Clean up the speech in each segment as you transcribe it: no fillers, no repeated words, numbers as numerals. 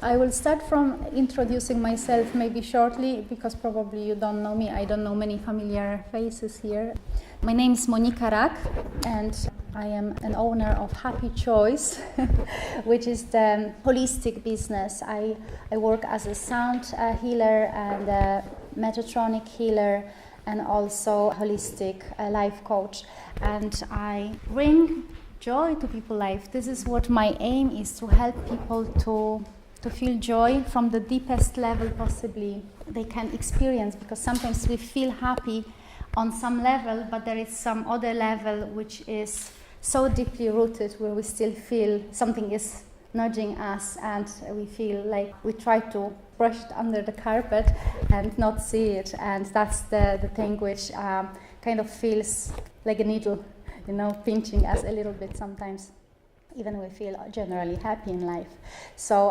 I will start from introducing myself maybe shortly, because probably you don't know me. I don't know many familiar faces here. My name is Monika Rak, and I am an owner of Happy Choice, which is the holistic business. I work as a sound healer and a Metatronic healer, and also holistic life coach. And I bring joy to people's life. This is what my aim is, to help people to feel joy from the deepest level possibly they can experience, because sometimes we feel happy on some level, but there is some other level which is so deeply rooted, where we still feel something is nudging us, and we feel like we try to brush it under the carpet and not see it. And that's the thing which kind of feels like a needle, pinching us a little bit sometimes, even we feel generally happy in life. So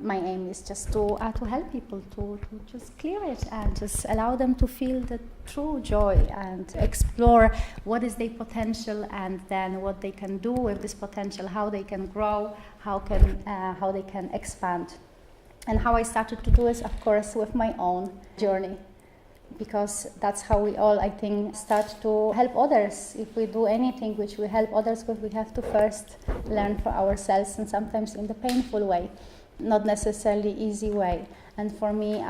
my aim is just to help people to just clear it and just allow them to feel the true joy and explore what is their potential, and then what they can do with this potential, how they can grow, how they can expand. And how I started to do is, of course, with my own journey, because that's how we all, I think, start to help others. If we do anything which we help others with, we have to first learn for ourselves, and sometimes in the painful way, not necessarily easy way. And for me,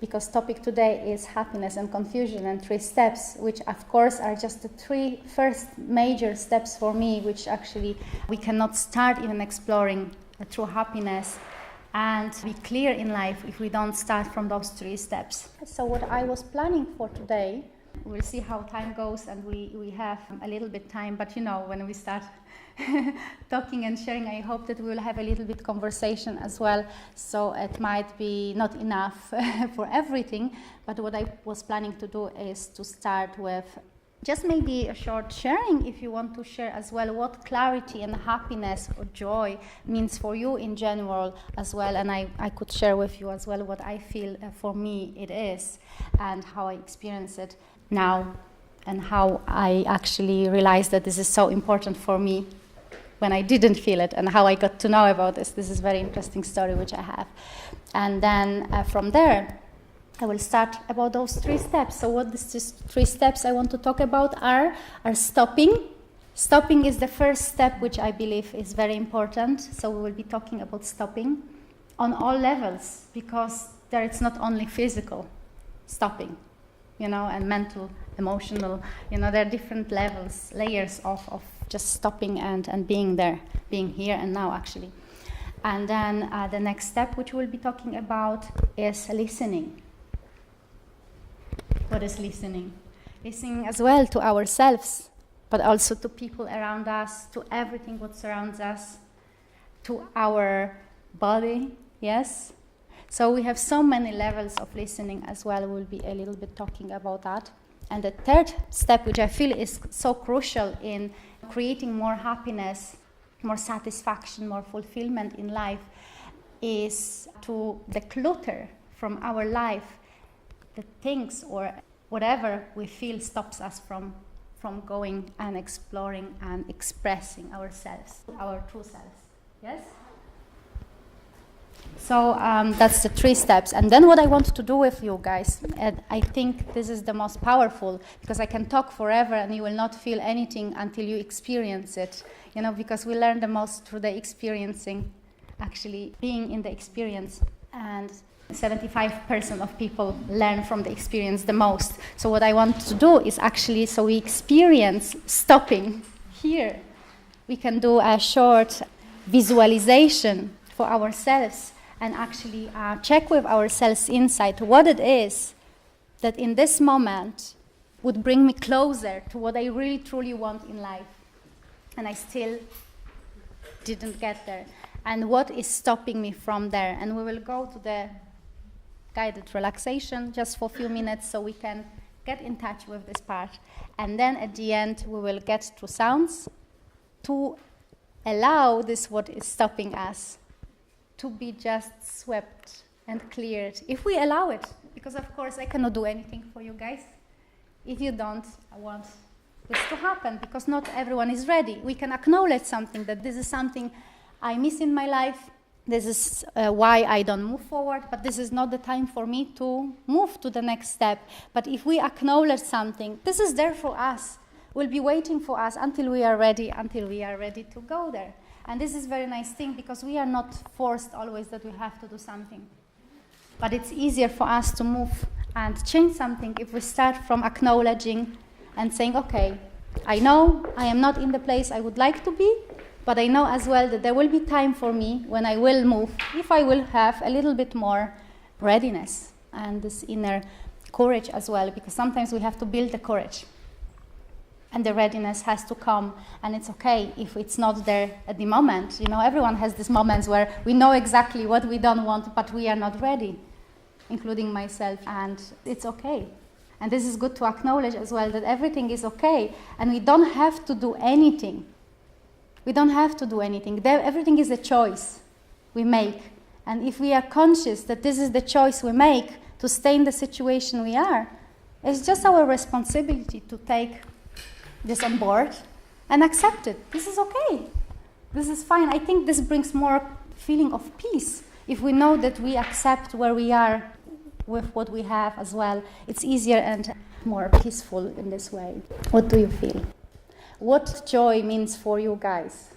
because topic today is happiness and confusion and 3 steps, which of course are just the 3 first major steps for me, which actually we cannot start even exploring true happiness and be clear in life if we don't start from those 3 steps. So what I was planning for today, we'll see how time goes, and we have a little bit time, but when we start talking and sharing, I hope that we will have a little bit conversation as well, so it might be not enough for everything, but what I was planning to do is to start with just maybe a short sharing, if you want to share as well what clarity and happiness or joy means for you in general as well. And I could share with you as well what I feel for me it is, and how I experience it now, and how I actually realized that this is so important for me when I didn't feel it, and how I got to know about this. This is a very interesting story which I have. And then from there, I will start about those 3 steps. So what these 3 steps I want to talk about are stopping. Stopping is the first step, which I believe is very important. So we will be talking about stopping on all levels, because there it's not only physical stopping, and mental, emotional, there are different layers of just stopping and being there, being here and now actually. And then the next step, which we'll be talking about, is listening. What is listening? Listening as well to ourselves, but also to people around us, to everything what surrounds us, to our body, yes? So we have so many levels of listening as well. We'll be a little bit talking about that. And the third step, which I feel is so crucial in creating more happiness, more satisfaction, more fulfillment in life, is to declutter from our life the things or whatever we feel stops us from going and exploring and expressing ourselves, our true selves. Yes? So that's the 3 steps. And then what I want to do with you guys, and I think this is the most powerful, because I can talk forever and you will not feel anything until you experience it, because we learn the most through the experiencing, actually being in the experience. And 75% of people learn from the experience the most. So what I want to do is actually, so we experience stopping here. We can do a short visualization for ourselves and actually check with ourselves inside what it is that in this moment would bring me closer to what I really truly want in life. And I still didn't get there. And what is stopping me from there? And we will go to the guided relaxation just for a few minutes so we can get in touch with this part. And then at the end, we will get to sounds to allow this what is stopping us to be just swept and cleared, if we allow it. Because of course I cannot do anything for you guys if you don't want this to happen, because not everyone is ready. We can acknowledge something, that this is something I miss in my life, This is why I don't move forward, but this is not the time for me to move to the next step. But if we acknowledge something, this is there for us. Will be waiting for us until we are ready to go there. And this is a very nice thing, because we are not forced always that we have to do something. But it's easier for us to move and change something if we start from acknowledging and saying, okay, I know I am not in the place I would like to be, but I know as well that there will be time for me when I will move, if I will have a little bit more readiness and this inner courage as well, because sometimes we have to build the courage. And the readiness has to come, and it's okay if it's not there at the moment. You know, everyone has these moments where we know exactly what we don't want, but we are not ready, including myself, and it's okay. And this is good to acknowledge as well, that everything is okay, and we don't have to do anything. We don't have to do anything. Everything is a choice we make. And if we are conscious that this is the choice we make to stay in the situation we are, it's just our responsibility to take this on board and accept it. This is okay. This is fine. I think this brings more feeling of peace. If we know that we accept where we are with what we have as well, it's easier and more peaceful in this way. What do you feel? What joy means for you guys?